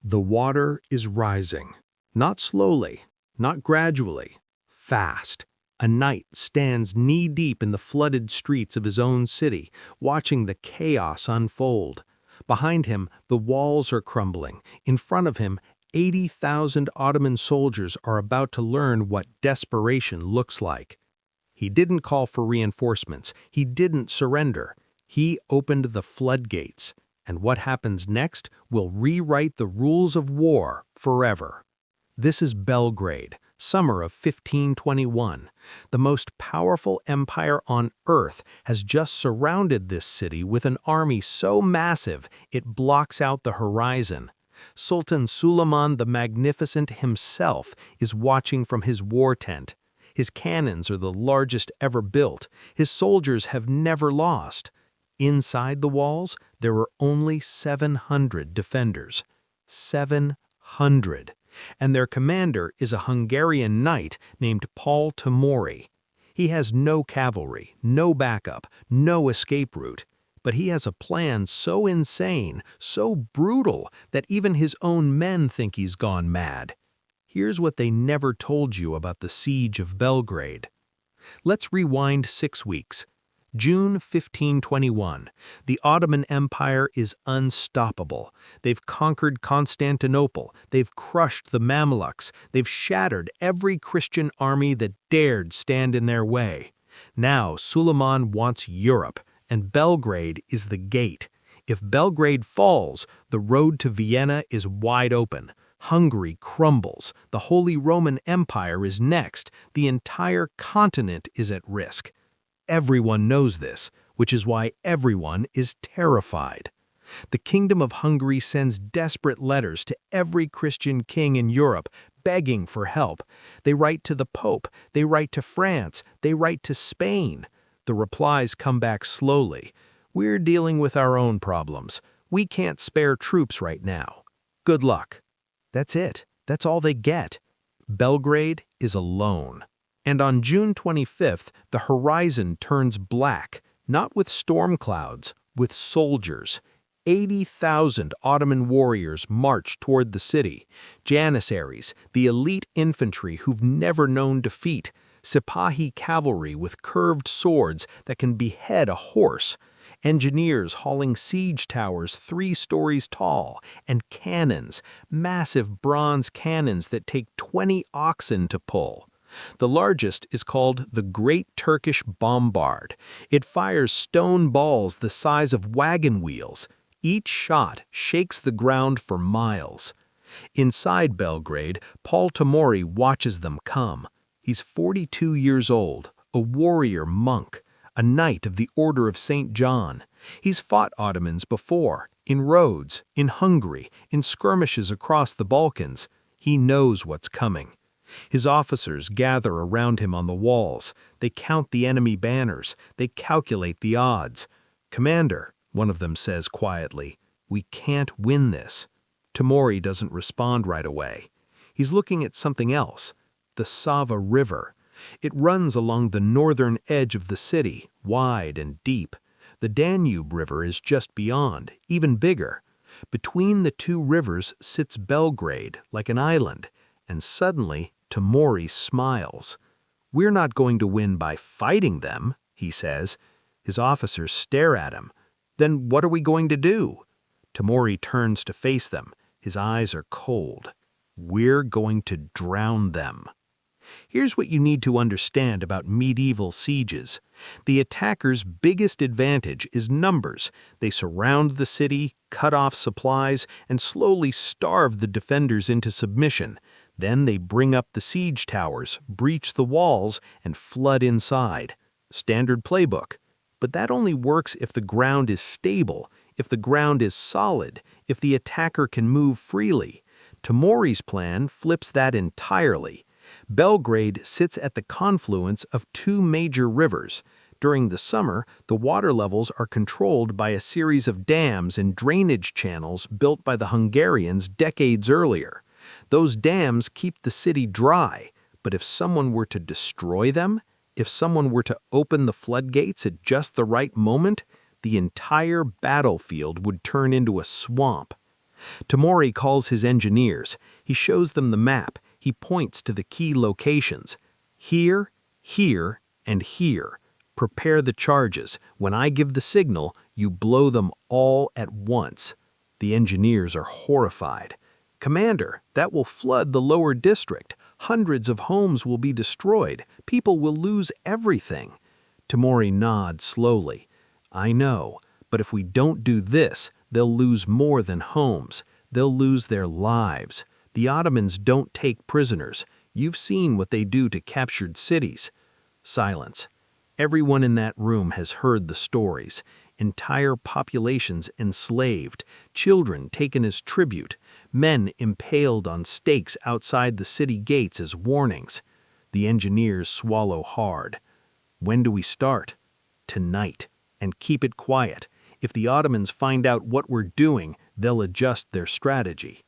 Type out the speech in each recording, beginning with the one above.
The water is rising. Not slowly, not gradually, fast. A knight stands knee-deep in the flooded streets of his own city, watching the chaos unfold. Behind him, the walls are crumbling. In front of him, 80,000 Ottoman soldiers are about to learn what desperation looks like. He didn't call for reinforcements. He didn't surrender. He opened the floodgates. And what happens next will rewrite the rules of war forever. This is Belgrade, summer of 1521. The most powerful empire on earth has just surrounded this city with an army so massive it blocks out the horizon. Sultan Suleiman the Magnificent himself is watching from his war tent. His cannons are the largest ever built. His soldiers have never lost. Inside the walls, there are only 700 defenders. 700. And their commander is a Hungarian knight named Paul Tamori. He has no cavalry, no backup, no escape route. But he has a plan so insane, so brutal, that even his own men think he's gone mad. Here's what they never told you about the Siege of Belgrade. Let's rewind 6 weeks. June 1521. The Ottoman Empire is unstoppable. They've conquered Constantinople. They've crushed the Mamelukes. They've shattered every Christian army that dared stand in their way. Now Suleiman wants Europe, and Belgrade is the gate. If Belgrade falls, the road to Vienna is wide open. Hungary crumbles. The Holy Roman Empire is next. The entire continent is at risk. Everyone knows this, which is why everyone is terrified. The Kingdom of Hungary sends desperate letters to every Christian king in Europe, begging for help. They write to the Pope, they write to France, they write to Spain. The replies come back slowly. We're dealing with our own problems. We can't spare troops right now. Good luck. That's it. That's all they get. Belgrade is alone. And on June 25th, the horizon turns black, not with storm clouds, with soldiers. 80,000 Ottoman warriors march toward the city. Janissaries, the elite infantry who've never known defeat. Sipahi cavalry with curved swords that can behead a horse. Engineers hauling siege towers 3 stories tall. And cannons, massive bronze cannons that take 20 oxen to pull. The largest is called the Great Turkish Bombard. It fires stone balls the size of wagon wheels. Each shot shakes the ground for miles. Inside Belgrade, Paul Tamori watches them come. He's 42 years old, a warrior monk, a knight of the Order of St. John. He's fought Ottomans before, in Rhodes, in Hungary, in skirmishes across the Balkans. He knows what's coming. His officers gather around him on the walls. They count the enemy banners. They calculate the odds. "Commander," one of them says quietly, "we can't win this." Tamori doesn't respond right away. He's looking at something else. The Sava River. It runs along the northern edge of the city, wide and deep. The Danube River is just beyond, even bigger. Between the 2 rivers sits Belgrade, like an island, and suddenly Tamori smiles. "We're not going to win by fighting them," he says. His officers stare at him. "Then what are we going to do?" Tamori turns to face them. His eyes are cold. "We're going to drown them." Here's what you need to understand about medieval sieges. The attacker's biggest advantage is numbers. They surround the city, cut off supplies, and slowly starve the defenders into submission. Then they bring up the siege towers, breach the walls, and flood inside. Standard playbook. But that only works if the ground is stable, if the ground is solid, if the attacker can move freely. Tamori's plan flips that entirely. Belgrade sits at the confluence of 2 major rivers. During the summer, the water levels are controlled by a series of dams and drainage channels built by the Hungarians decades earlier. Those dams keep the city dry, but if someone were to destroy them, if someone were to open the floodgates at just the right moment, the entire battlefield would turn into a swamp. Tamori calls his engineers. He shows them the map. He points to the key locations. Here, here, and here. Prepare the charges. When I give the signal, you blow them all at once. The engineers are horrified. Commander, that will flood the lower district. Hundreds of homes will be destroyed. People will lose everything. Tamori nods slowly. I know, but if we don't do this, they'll lose more than homes. They'll lose their lives. The Ottomans don't take prisoners. You've seen what they do to captured cities. Silence. Everyone in that room has heard the stories. Entire populations enslaved, children taken as tribute, men impaled on stakes outside the city gates as warnings. The engineers swallow hard. When do we start? Tonight. And keep it quiet. If the Ottomans find out what we're doing, they'll adjust their strategy.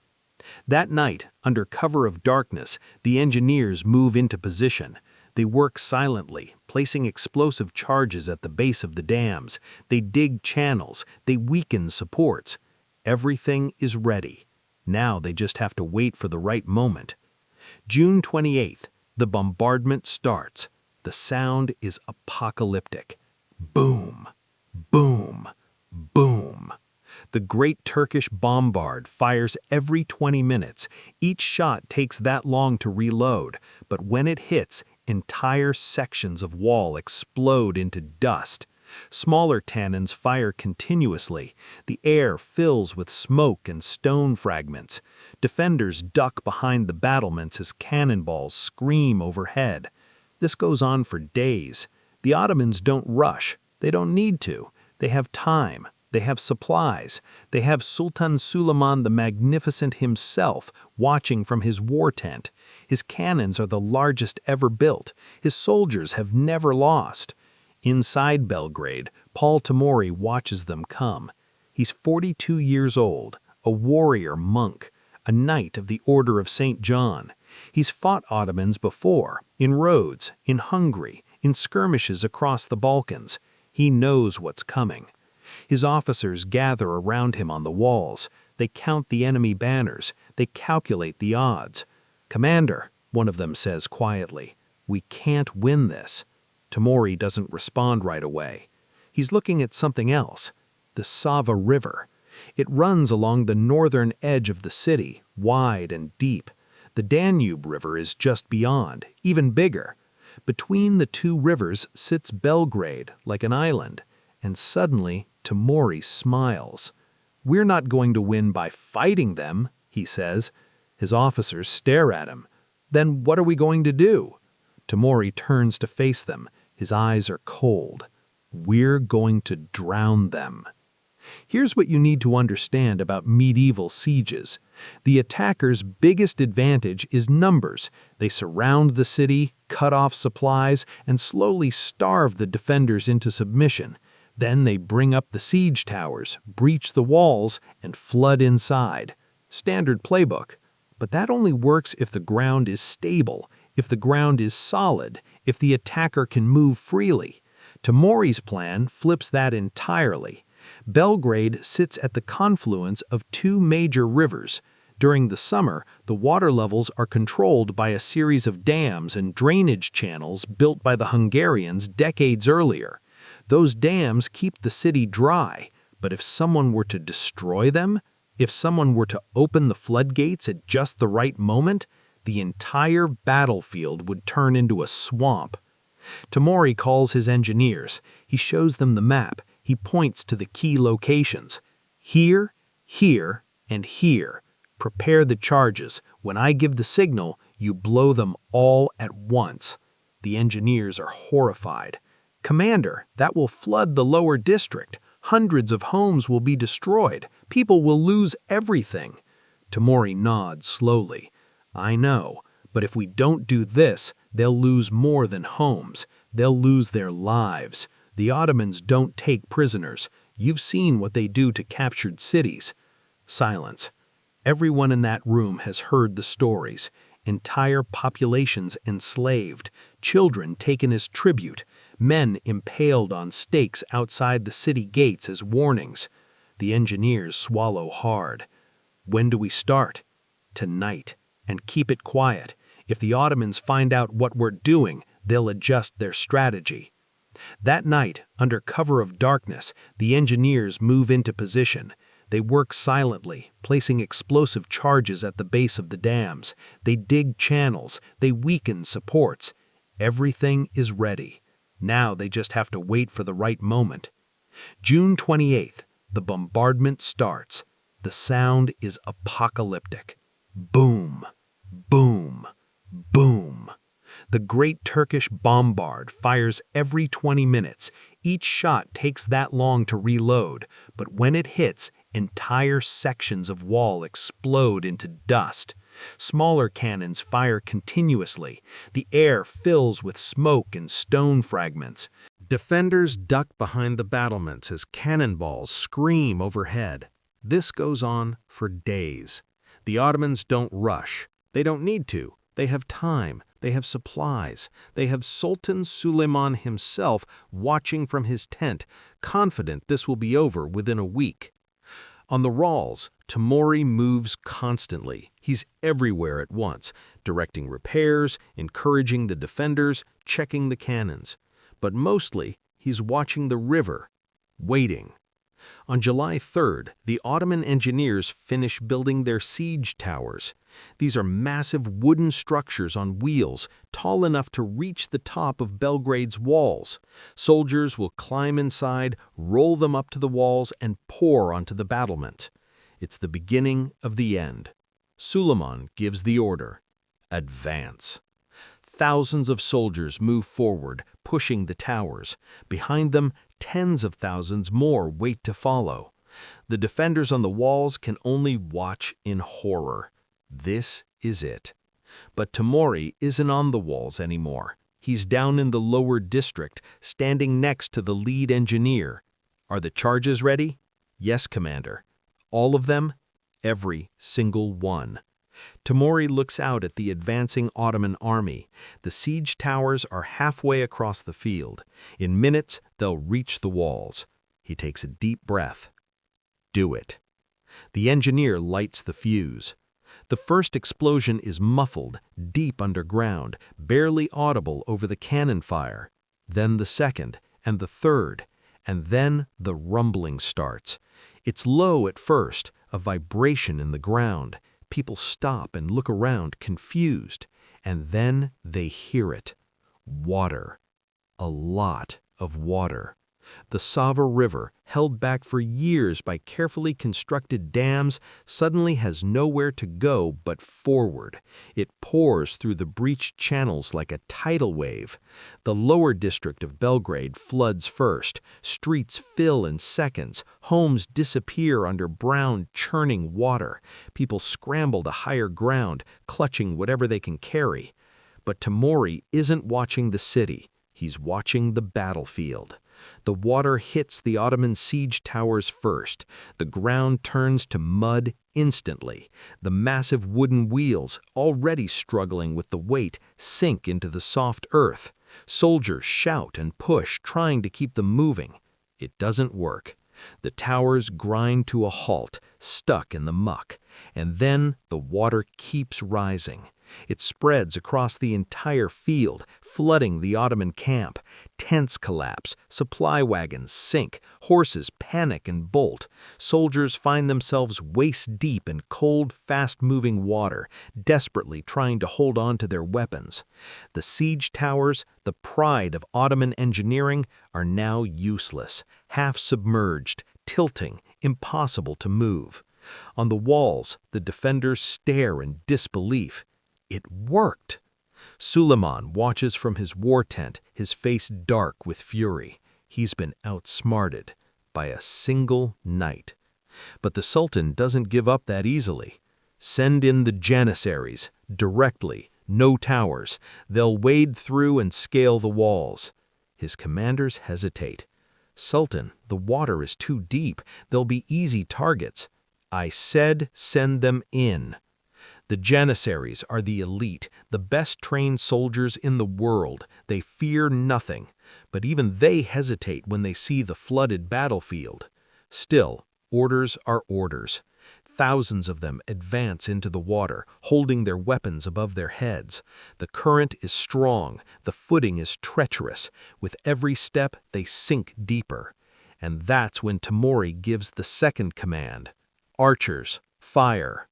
That night, under cover of darkness, the engineers move into position. They work silently, placing explosive charges at the base of the dams. They dig channels. They weaken supports. Everything is ready. Now they just have to wait for the right moment. June 28th, the bombardment starts. The sound is apocalyptic. Boom, boom, boom. The great Turkish bombard fires every 20 minutes. Each shot takes that long to reload, but when it hits, entire sections of wall explode into dust. Smaller cannons fire continuously. The air fills with smoke and stone fragments. Defenders duck behind the battlements as cannonballs scream overhead. This goes on for days. The Ottomans don't rush. They don't need to. They have time. They have supplies. They have Sultan Suleiman the Magnificent himself watching from his war tent. His cannons are the largest ever built. His soldiers have never lost. Inside Belgrade, Paul Tamori watches them come. He's 42 years old, a warrior monk, a knight of the Order of St. John. He's fought Ottomans before, in Rhodes, in Hungary, in skirmishes across the Balkans. He knows what's coming. His officers gather around him on the walls. They count the enemy banners. They calculate the odds. Commander, one of them says quietly, we can't win this. Tamori doesn't respond right away. He's looking at something else, the Sava River. It runs along the northern edge of the city, wide and deep. The Danube River is just beyond, even bigger. Between the two rivers sits Belgrade, like an island. And suddenly, Tamori smiles. We're not going to win by fighting them, he says. His officers stare at him. Then what are we going to do? Tamori turns to face them. His eyes are cold. We're going to drown them. Here's what you need to understand about medieval sieges. The attacker's biggest advantage is numbers. They surround the city, cut off supplies, and slowly starve the defenders into submission. Then they bring up the siege towers, breach the walls, and flood inside. Standard playbook. But that only works if the ground is stable, if the ground is solid, if the attacker can move freely. Tamori's plan flips that entirely. Belgrade sits at the confluence of two major rivers. During the summer, the water levels are controlled by a series of dams and drainage channels built by the Hungarians decades earlier. Those dams keep the city dry, but if someone were to destroy them, if someone were to open the floodgates at just the right moment, the entire battlefield would turn into a swamp. Tamori calls his engineers. He shows them the map. He points to the key locations. Here, here, and here. Prepare the charges. When I give the signal, you blow them all at once. The engineers are horrified. Commander, that will flood the lower district. Hundreds of homes will be destroyed. People will lose everything. Tamori nods slowly. I know, but if we don't do this, they'll lose more than homes. They'll lose their lives. The Ottomans don't take prisoners. You've seen what they do to captured cities. Silence. Everyone in that room has heard the stories. Entire populations enslaved, children taken as tribute, men impaled on stakes outside the city gates as warnings. The engineers swallow hard. When do we start? Tonight. And keep it quiet. If the Ottomans find out what we're doing, they'll adjust their strategy. That night, under cover of darkness, the engineers move into position. They work silently, placing explosive charges at the base of the dams. They dig channels. They weaken supports. Everything is ready. Now they just have to wait for the right moment. June 28th, the bombardment starts. The sound is apocalyptic. Boom, boom, boom. The great Turkish bombard fires every 20 minutes. Each shot takes that long to reload, but when it hits, entire sections of wall explode into dust. Smaller cannons fire continuously. The air fills with smoke and stone fragments. Defenders duck behind the battlements as cannonballs scream overhead. This goes on for days. The Ottomans don't rush. They don't need to. They have time. They have supplies. They have Sultan Suleiman himself watching from his tent, confident this will be over within a week. On the Rals, Timuri moves constantly. He's everywhere at once, directing repairs, encouraging the defenders, checking the cannons. But mostly, he's watching the river, waiting. On July 3rd, the Ottoman engineers finish building their siege towers. These are massive wooden structures on wheels, tall enough to reach the top of Belgrade's walls. Soldiers will climb inside, roll them up to the walls, and pour onto the battlement. It's the beginning of the end. Suleiman gives the order: advance. Thousands of soldiers move forward, pushing the towers. Behind them, tens of thousands more wait to follow. The defenders on the walls can only watch in horror. This is it. But Timuri isn't on the walls anymore. He's down in the lower district, standing next to the lead engineer. Are the charges ready? Yes, Commander. All of them? Every single one. Timuri looks out at the advancing Ottoman army. The siege towers are halfway across the field. In minutes, they'll reach the walls. He takes a deep breath. Do it. The engineer lights the fuse. The first explosion is muffled, deep underground, barely audible over the cannon fire. Then the second, and the third, and then the rumbling starts. It's low at first, a vibration in the ground. People stop and look around, confused, and then they hear it. Water. A lot of water. The Sava River, held back for years by carefully constructed dams, suddenly has nowhere to go but forward. It pours through the breached channels like a tidal wave. The lower district of Belgrade floods first. Streets fill in seconds. Homes disappear under brown, churning water. People scramble to higher ground, clutching whatever they can carry. But Timuri isn't watching the city. He's watching the battlefield. The water hits the Ottoman siege towers first. The ground turns to mud instantly. The massive wooden wheels, already struggling with the weight, sink into the soft earth. Soldiers shout and push, trying to keep them moving. It doesn't work. The towers grind to a halt, stuck in the muck. And then the water keeps rising. It spreads across the entire field, flooding the Ottoman camp. Tents collapse, supply wagons sink, horses panic and bolt. Soldiers find themselves waist-deep in cold, fast-moving water, desperately trying to hold on to their weapons. The siege towers, the pride of Ottoman engineering, are now useless, half-submerged, tilting, impossible to move. On the walls, the defenders stare in disbelief. It worked. Suleiman watches from his war tent, his face dark with fury. He's been outsmarted by a single knight. But the Sultan doesn't give up that easily. Send in the janissaries, directly, no towers. They'll wade through and scale the walls. His commanders hesitate. Sultan, the water is too deep. They'll be easy targets. I said send them in. The janissaries are the elite, the best-trained soldiers in the world. They fear nothing, but even they hesitate when they see the flooded battlefield. Still, orders are orders. Thousands of them advance into the water, holding their weapons above their heads. The current is strong, the footing is treacherous. With every step, they sink deeper. And that's when Tamori gives the second command. Archers, fire.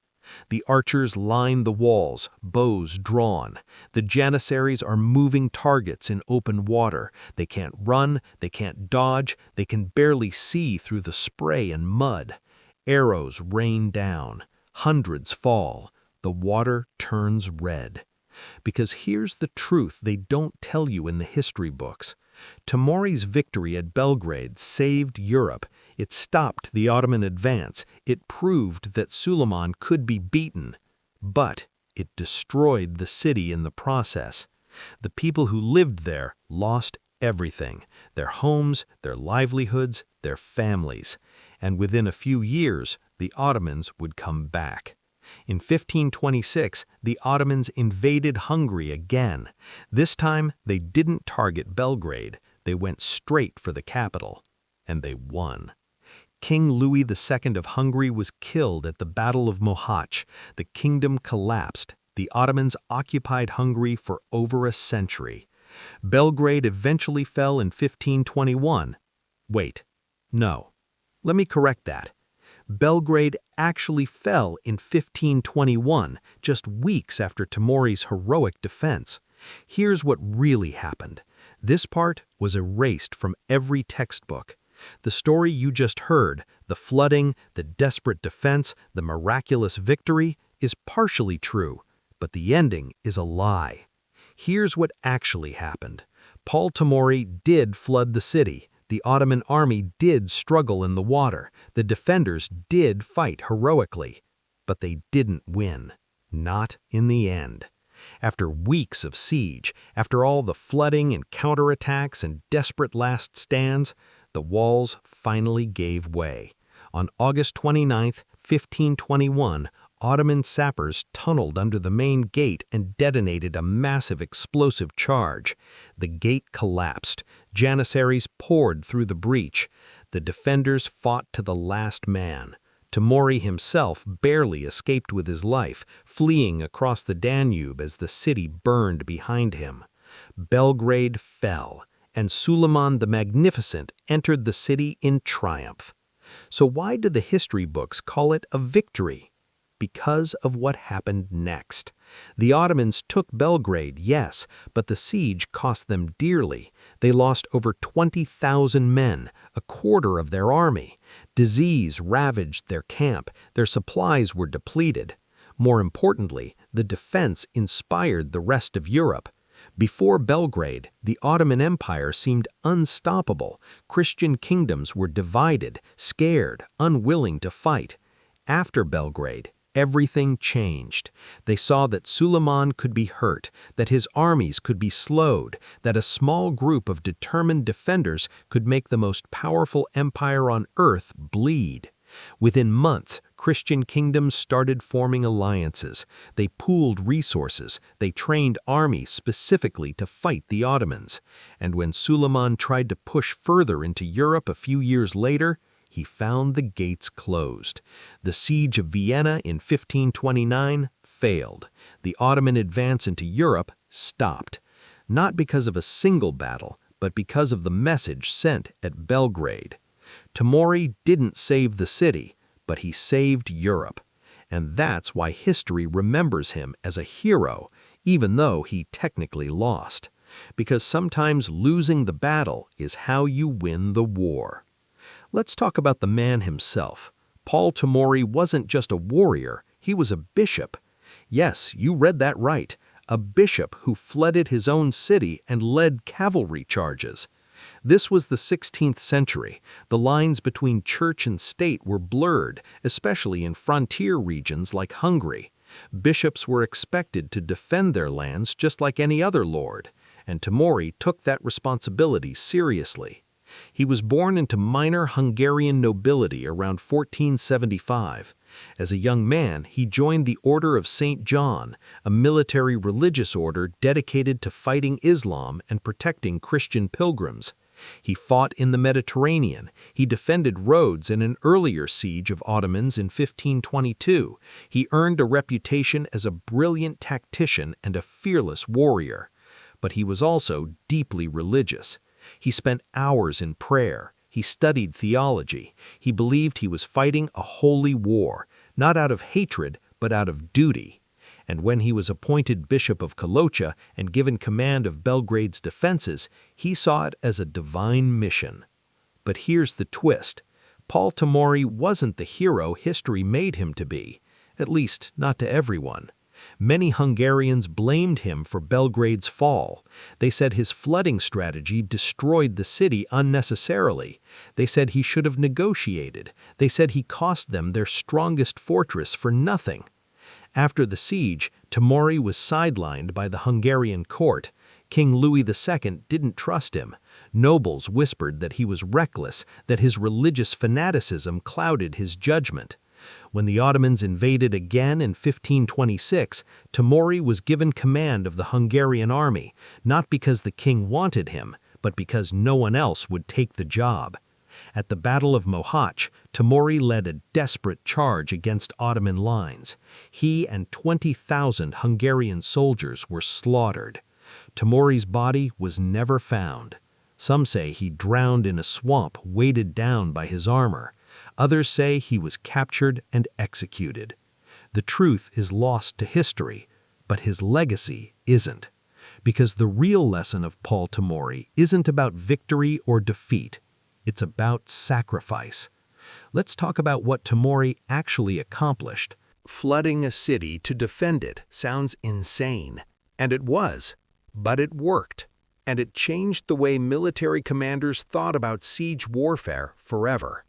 The archers line the walls, bows drawn. The janissaries are moving targets in open water. They can't run, they can't dodge, they can barely see through the spray and mud. Arrows rain down. Hundreds fall. The water turns red. Because here's the truth they don't tell you in the history books. Tamori's victory at Belgrade saved Europe. It stopped the Ottoman advance. It proved that Suleiman could be beaten. But it destroyed the city in the process. The people who lived there lost everything: their homes, their livelihoods, their families. And within a few years, the Ottomans would come back. In 1526, the Ottomans invaded Hungary again. This time, they didn't target Belgrade. They went straight for the capital. And they won. King Louis II of Hungary was killed at the Battle of Mohacs. The kingdom collapsed. The Ottomans occupied Hungary for over a century. Belgrade eventually fell in 1521. Wait, no. Let me correct that. Belgrade actually fell in 1521, just weeks after Tamori's heroic defense. Here's what really happened. This part was erased from every textbook. The story you just heard, the flooding, the desperate defense, the miraculous victory, is partially true, but the ending is a lie. Here's what actually happened. Paul Tamori did flood the city. The Ottoman army did struggle in the water. The defenders did fight heroically. But they didn't win. Not in the end. After weeks of siege, after all the flooding and counterattacks and desperate last stands, the walls finally gave way. On August 29, 1521, Ottoman sappers tunneled under the main gate and detonated a massive explosive charge. The gate collapsed. Janissaries poured through the breach. The defenders fought to the last man. Tamori himself barely escaped with his life, fleeing across the Danube as the city burned behind him. Belgrade fell, and Suleiman the Magnificent entered the city in triumph. So why do the history books call it a victory? Because of what happened next. The Ottomans took Belgrade, yes, but the siege cost them dearly. They lost over 20,000 men, a quarter of their army. Disease ravaged their camp. Their supplies were depleted. More importantly, the defense inspired the rest of Europe. Before Belgrade, the Ottoman Empire seemed unstoppable. Christian kingdoms were divided, scared, unwilling to fight. After Belgrade, everything changed. They saw that Suleiman could be hurt, that his armies could be slowed, that a small group of determined defenders could make the most powerful empire on earth bleed. Within months, Christian kingdoms started forming alliances. They pooled resources. They trained armies specifically to fight the Ottomans. And when Suleiman tried to push further into Europe a few years later, he found the gates closed. The Siege of Vienna in 1529 failed. The Ottoman advance into Europe stopped. Not because of a single battle, but because of the message sent at Belgrade. Tamori didn't save the city, but he saved Europe. And that's why history remembers him as a hero, even though he technically lost. Because sometimes losing the battle is how you win the war. Let's talk about the man himself. Paul Tamori wasn't just a warrior, he was a bishop. Yes, you read that right. A bishop who flooded his own city and led cavalry charges. This was the 16th century. The lines between church and state were blurred, especially in frontier regions like Hungary. Bishops were expected to defend their lands just like any other lord, and Tamori took that responsibility seriously. He was born into minor Hungarian nobility around 1475. As a young man, he joined the Order of St. John, a military religious order dedicated to fighting Islam and protecting Christian pilgrims. He fought in the Mediterranean. He defended Rhodes in an earlier siege of Ottomans in 1522. He earned a reputation as a brilliant tactician and a fearless warrior. But he was also deeply religious. He spent hours in prayer. He studied theology. He believed he was fighting a holy war, not out of hatred, but out of duty. And when he was appointed Bishop of Kalocha and given command of Belgrade's defenses, he saw it as a divine mission. But here's the twist. Paul Timuri wasn't the hero history made him to be, at least not to everyone. Many Hungarians blamed him for Belgrade's fall. They said his flooding strategy destroyed the city unnecessarily. They said he should have negotiated. They said he cost them their strongest fortress for nothing. After the siege, Timuri was sidelined by the Hungarian court. King Louis II didn't trust him. Nobles whispered that he was reckless, that his religious fanaticism clouded his judgment. When the Ottomans invaded again in 1526, Timuri was given command of the Hungarian army, not because the king wanted him, but because no one else would take the job. At the Battle of Mohacs, Timuri led a desperate charge against Ottoman lines. He and 20,000 Hungarian soldiers were slaughtered. Timuri's body was never found. Some say he drowned in a swamp weighted down by his armor. Others say he was captured and executed. The truth is lost to history, but his legacy isn't. Because the real lesson of Paul Timuri isn't about victory or defeat. It's about sacrifice. Let's talk about what Timuri actually accomplished. Flooding a city to defend it sounds insane. And it was. But it worked. And it changed the way military commanders thought about siege warfare forever.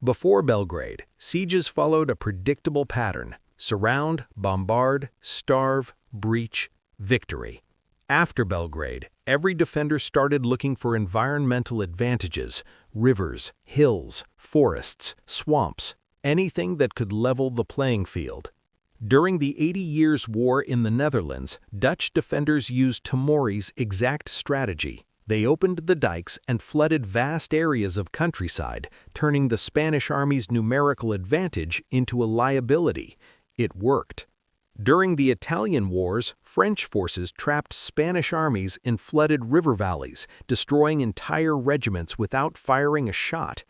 Before Belgrade, sieges followed a predictable pattern: surround, bombard, starve, breach, victory. After Belgrade, every defender started looking for environmental advantages: rivers, hills, forests, swamps, anything that could level the playing field. During the 80 Years' War in the Netherlands, Dutch defenders used Timuri's exact strategy. They opened the dikes and flooded vast areas of countryside, turning the Spanish army's numerical advantage into a liability. It worked. During the Italian wars, French forces trapped Spanish armies in flooded river valleys, destroying entire regiments without firing a shot.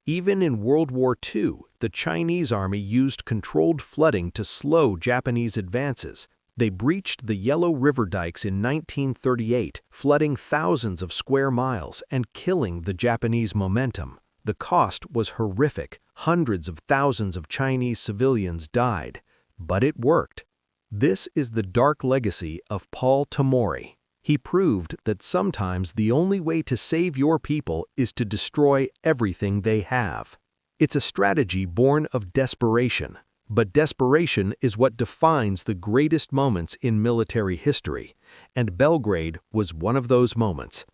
Even in World War II, the Chinese army used controlled flooding to slow Japanese advances. They breached the Yellow River dikes in 1938, flooding thousands of square miles and killing the Japanese momentum. The cost was horrific. Hundreds of thousands of Chinese civilians died. But it worked. This is the dark legacy of Paul Timuri. He proved that sometimes the only way to save your people is to destroy everything they have. It's a strategy born of desperation. But desperation is what defines the greatest moments in military history, and Belgrade was one of those moments.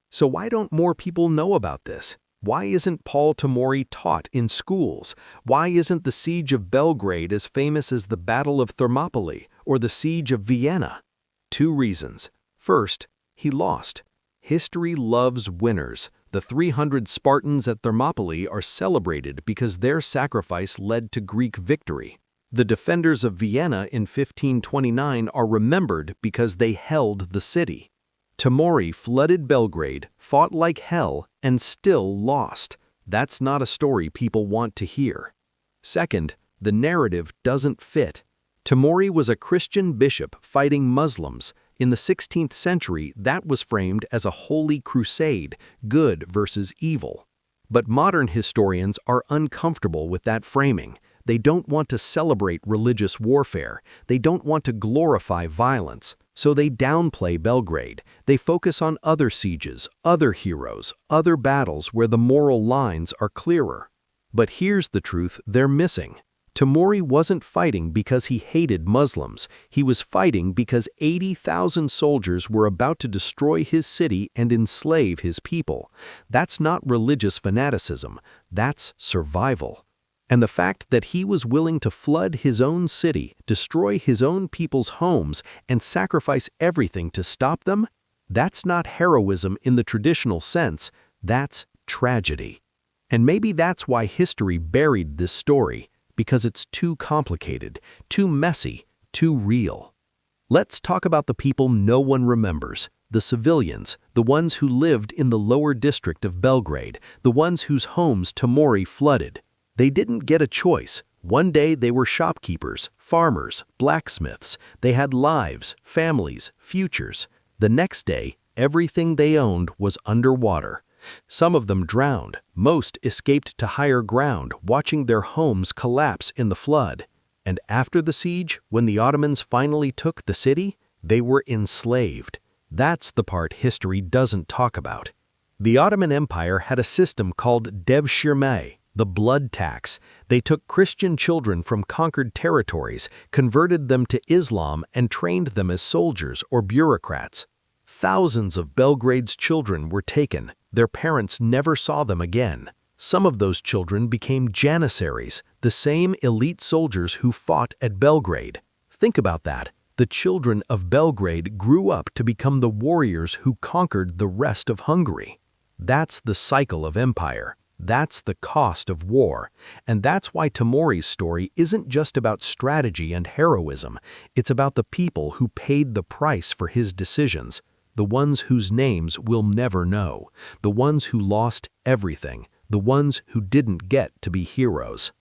So why don't more people know about this? Why isn't Paul Timuri taught in schools? Why isn't the Siege of Belgrade as famous as the Battle of Thermopylae or the Siege of Vienna? 2 reasons. First, he lost. History loves winners. The 300 Spartans at Thermopylae are celebrated because their sacrifice led to Greek victory. The defenders of Vienna in 1529 are remembered because they held the city. Timuri flooded Belgrade, fought like hell, and still lost. That's not a story people want to hear. Second, the narrative doesn't fit. Timuri was a Christian bishop fighting Muslims. In the 16th century, that was framed as a holy crusade, good versus evil. But modern historians are uncomfortable with that framing. They don't want to celebrate religious warfare. They don't want to glorify violence. So they downplay Belgrade. They focus on other sieges, other heroes, other battles where the moral lines are clearer. But here's the truth they're missing. Timuri wasn't fighting because he hated Muslims. He was fighting because 80,000 soldiers were about to destroy his city and enslave his people. That's not religious fanaticism. That's survival. And the fact that he was willing to flood his own city, destroy his own people's homes, and sacrifice everything to stop them, that's not heroism in the traditional sense. That's tragedy. And maybe that's why history buried this story, because it's too complicated, too messy, too real. Let's talk about the people no one remembers, the civilians, the ones who lived in the lower district of Belgrade, the ones whose homes Timuri flooded. They didn't get a choice. One day they were shopkeepers, farmers, blacksmiths. They had lives, families, futures. The next day, everything they owned was underwater. Some of them drowned. Most escaped to higher ground, watching their homes collapse in the flood. And after the siege, when the Ottomans finally took the city, they were enslaved. That's the part history doesn't talk about. The Ottoman Empire had a system called devshirme, the blood tax. They took Christian children from conquered territories, converted them to Islam, and trained them as soldiers or bureaucrats. Thousands of Belgrade's children were taken. Their parents never saw them again. Some of those children became janissaries, the same elite soldiers who fought at Belgrade. Think about that. The children of Belgrade grew up to become the warriors who conquered the rest of Hungary. That's the cycle of empire. That's the cost of war. And that's why Timuri's story isn't just about strategy and heroism. It's about the people who paid the price for his decisions, the ones whose names we'll never know, the ones who lost everything, the ones who didn't get to be heroes.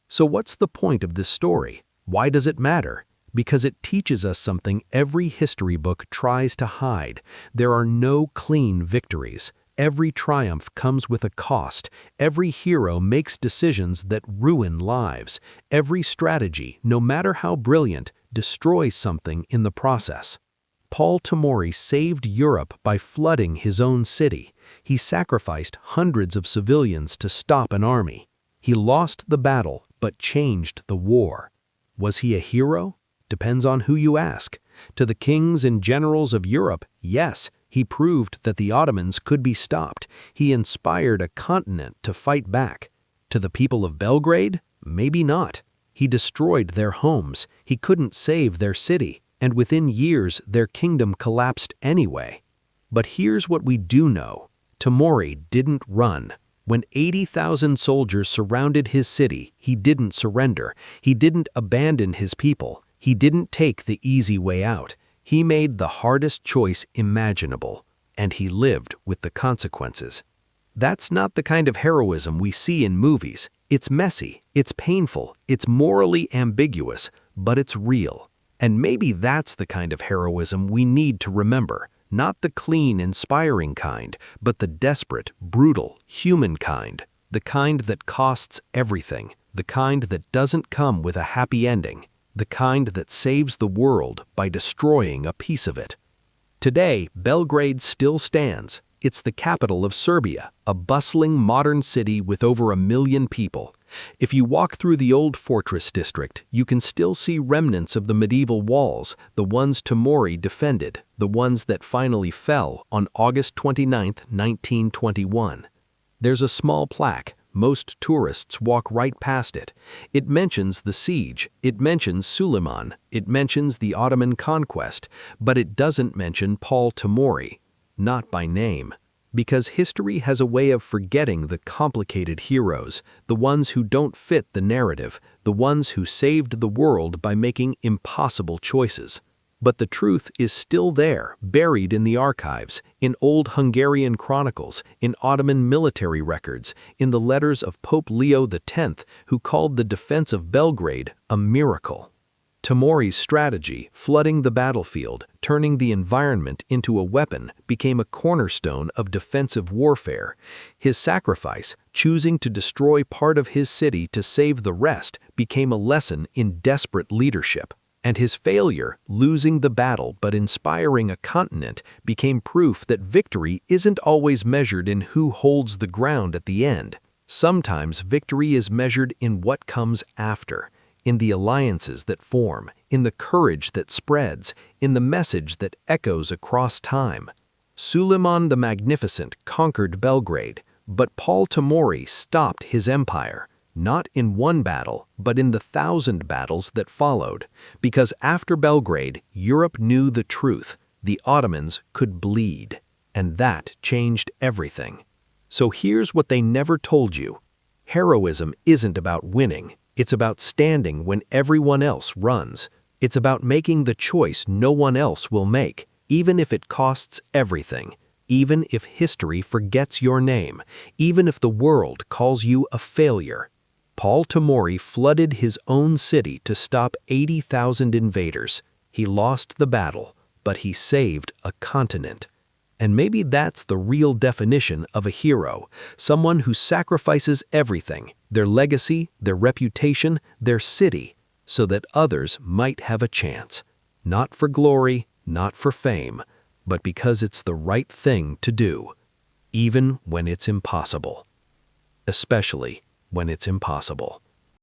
So what's the point of this story? Why does it matter? Because it teaches us something every history book tries to hide. There are no clean victories. Every triumph comes with a cost. Every hero makes decisions that ruin lives. Every strategy, no matter how brilliant, destroys something in the process. Paul Timuri saved Europe by flooding his own city. He sacrificed hundreds of civilians to stop an army. He lost the battle, but changed the war. Was he a hero? Depends on who you ask. To the kings and generals of Europe, yes, he proved that the Ottomans could be stopped. He inspired a continent to fight back. To the people of Belgrade, maybe not. He destroyed their homes. He couldn't save their city. And within years, their kingdom collapsed anyway. But here's what we do know. Timuri didn't run. When 80,000 soldiers surrounded his city, he didn't surrender. He didn't abandon his people. He didn't take the easy way out. He made the hardest choice imaginable, and he lived with the consequences. That's not the kind of heroism we see in movies. It's messy, it's painful, it's morally ambiguous, but it's real. And maybe that's the kind of heroism we need to remember. Not the clean, inspiring kind, but the desperate, brutal, human kind. The kind that costs everything. The kind that doesn't come with a happy ending. The kind that saves the world by destroying a piece of it. Today, Belgrade still stands. It's the capital of Serbia, a bustling modern city with over 1 million people. If you walk through the old fortress district, you can still see remnants of the medieval walls, the ones Timuri defended, the ones that finally fell on August 29, 1921. There's a small plaque. Most tourists walk right past it. It mentions the siege, it mentions Suleiman, it mentions the Ottoman conquest, but it doesn't mention Paul Timuri. Not by name. Because history has a way of forgetting the complicated heroes, the ones who don't fit the narrative, the ones who saved the world by making impossible choices. But the truth is still there, buried in the archives, in old Hungarian chronicles, in Ottoman military records, in the letters of Pope Leo X, who called the defense of Belgrade a miracle. Timuri's strategy, flooding the battlefield, turning the environment into a weapon, became a cornerstone of defensive warfare. His sacrifice, choosing to destroy part of his city to save the rest, became a lesson in desperate leadership. And his failure, losing the battle but inspiring a continent, became proof that victory isn't always measured in who holds the ground at the end. Sometimes victory is measured in what comes after. In the alliances that form, in the courage that spreads, in the message that echoes across time. Suleiman the Magnificent conquered Belgrade, but Paul Timuri stopped his empire, not in one battle, but in the 1,000 battles that followed, because after Belgrade, Europe knew the truth: the Ottomans could bleed, and that changed everything. So here's what they never told you. Heroism isn't about winning. It's about standing when everyone else runs. It's about making the choice no one else will make, even if it costs everything, even if history forgets your name, even if the world calls you a failure. Paul Tamori flooded his own city to stop 80,000 invaders. He lost the battle, but he saved a continent. And maybe that's the real definition of a hero, someone who sacrifices everything, their legacy, their reputation, their city, so that others might have a chance. Not for glory, not for fame, but because it's the right thing to do, even when it's impossible. Especially when it's impossible.